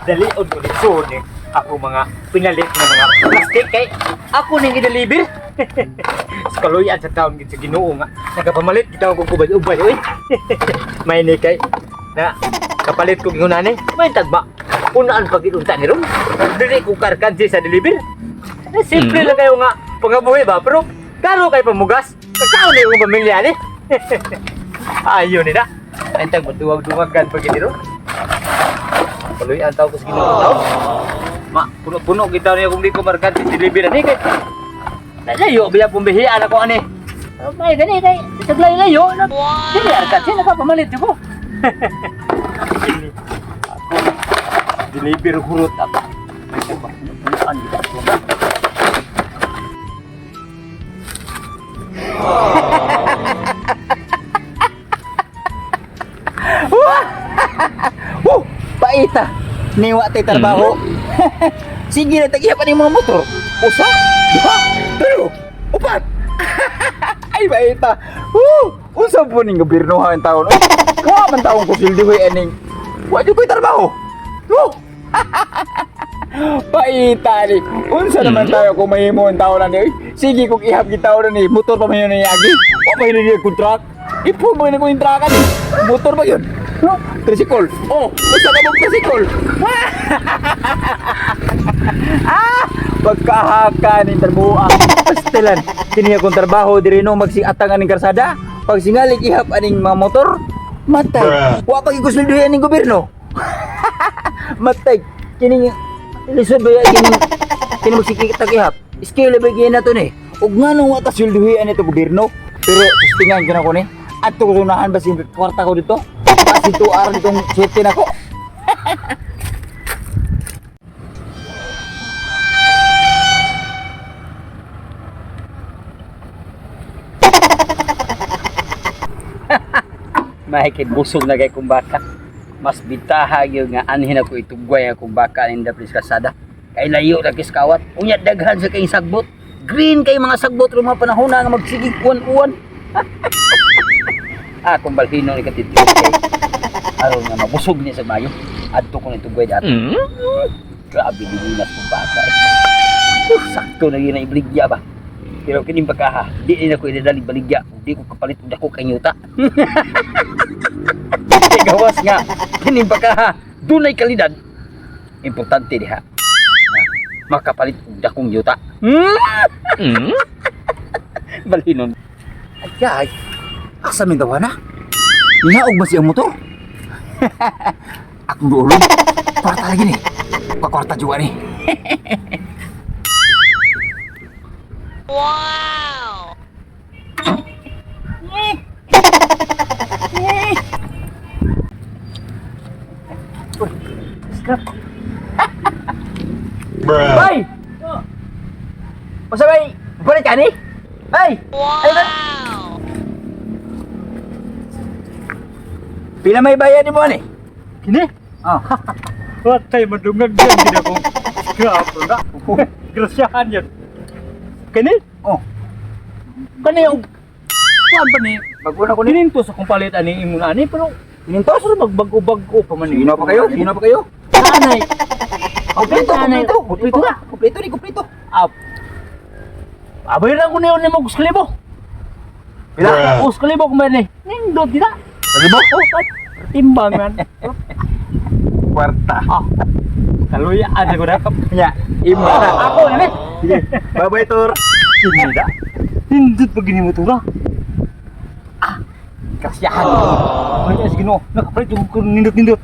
dali o dolisyon eh. Ako mga pinalit na mga plastic kay ako nang i-deliver. Sa kaluyan sa taon sa Ginoo nga nagapamalit kita ko kubay-ubay oy. May ni kay na kapalit ko ginunani may tagba. Unaan pag inunta ni ron. Dili ko karkansi sa deliver. Simple lang kayo nga pangabuhi ba pero karo kay pamugas. Kakaon na yung pamilya ni. Ayun nila. Ay tag duwag-duwagan pag ini ron. Kaluyan tao ko sa Ginoo tao. Ma, puno-puno kita niya kung di ko markan si delivery ni kay. Layo biya pumbihian ako ani. May gani kay saglay-layo. Dili arkan sino ka pamalit ko. Ako deliver hurot ako. Ano ba? Paita. Niwa tay trabaho. Sige na tag-ihapan yung mga motor. Usa, duha, talo, upat. Ay baita. Usa po ning gobyernohan taon. Wa man taon ko sildi hoy aning. Wa di ko trabaho. Paita ni. Unsa naman tayo kung mahimo ang taon na ni. Sige kung ihap kita taon ni motor pa man yun yagi. Wa pa yun yung contract. Ipo mo na ko kontrakan. Motor ba yun? No, tricycle. Oh, usa ka mong tricycle. Pagkahaka ni trabaho pastelan. Kini akong trabaho diri no magsiatangan ning karsada. Pag singali ihap aning mga motor, matay. Wa pa gigusli duyan ning gobyerno. Matay. Kini lisod ba kini magsikita ihap. Skill ba gyud nato ni. Ug nganong wa ta silduhan ito gobyerno. Pero sustingan ko na ko ni. At ko unahan ba si kwarta ko dito? Kasi 2 araw ditong swerte na ko. Mahikit busog na kay kong baka. Mas bitaha yung nga anhin ako itugway akong baka ninda pris kasada. Kay layo na kiskawat. Unya daghan sa kay sagbot. Green kay mga sagbot ro mga panahon na nga magsigig uwan-uwan. Akong balhino ni katityo kay aron nga mabusog niya sa mayo. Adto ko nitugway dato. Grabe dininas kong baka. Sakto na yun na ibligya ba. Pero kining pagkaha, di na ko idadali baligya. Di ko kapalit og dako kay nyuta. Gawas nga, kining pagkaha, dunay kalidad. Importante diha. Makapalit og dakong yuta. Balhinon. Ay, asa min daw na? Nihaog ba siya mo to? Akong duolon. Kwarta lagi ni. Kwarta juga ni. Wow! Scrap. Bay! Masa bay? Balik ka ni? Bay! Wow! Pila may bayad mo ni? Kini? Watay madungag yan din ako. Scrap na. Grasyahan yan. Kini? Kani yung kuan pa ni bago ko ninintos akong palit ani imong ani pero ninintos ra magbago-bago pa man ni. Sino pa kayo? Sino pa kayo? Anay. Kompleto ni kompleto. Abay ra ko ni mo kusklibo. Pila kusklibo ko man ni. Nindot dira. Kusklibo? Timbang man. Kwarta. Kaluya ada ko dakap nya. Imba ako ni. Sige. Bye-bye tur. Kinida. Hindut begini mo tura. Kasihan. Banyak segino. Nakapalit yung nindut-nindut.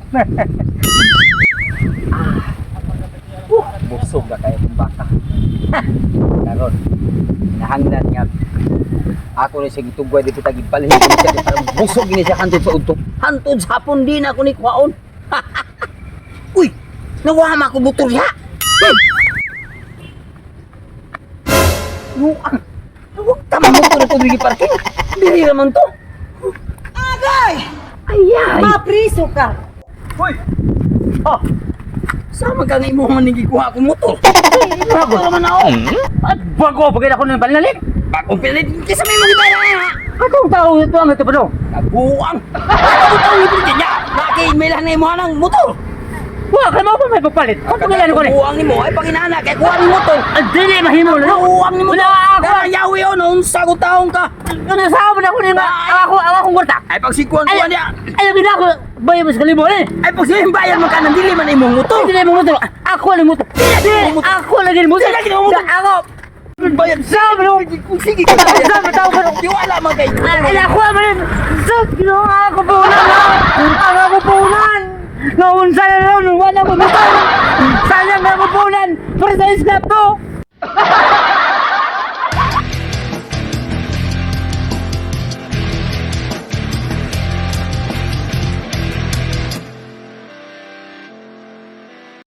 Busog na kayo itong baka. Karon, nahangnan nga. Ako na siya gitugway dito tagipalhin. Busog gini siya hantod sa udto. Hantod sa hapon din ako ni kwaon. Uy! Nawama ko butor ya! Nuang! Huwag tama mo ito na ito dito parking. Dili naman to. Agay! Ayay! Mapriso ka! Hoy! Sama ka nga imo man nagikuha akong motor. Bago naman ako. At bago pagkita ako ng panlalit. Bagong pilit. Kisa may mga itala ha. Akong tao ito ang ito pa do. Kabuang. Akong tao ito niya. Bakit may lahan na imo ng motor. Wa ka mo pa may papalit. Kung pangalan ko ni. Uwang ni mo ay panginana kay kuha ni mo to. Dili mahimo na. Uwang ni mo to. Wala ako. Kaya yawi o noon sa taong ka. Ano sa mo na ko ni nga. Ako kwarta. Ay pagsikuan Ay, kuha niya. ay, gina ko. Bayo mas kalimo eh. Ay pagsimbayan man ka nang dili man imong muto. Dili mo mo. Ako lang mo. Ako lagi mo. Sila lagi mo. Ako. Bayan Sa mo. sige ka. Sa mo tao ko. Tiwala man kay. Ay, ako man. Sa ako po na. Ako po na. Naunsa na lang. Wala ko. Sayang na ko po na. Para sa islap ko.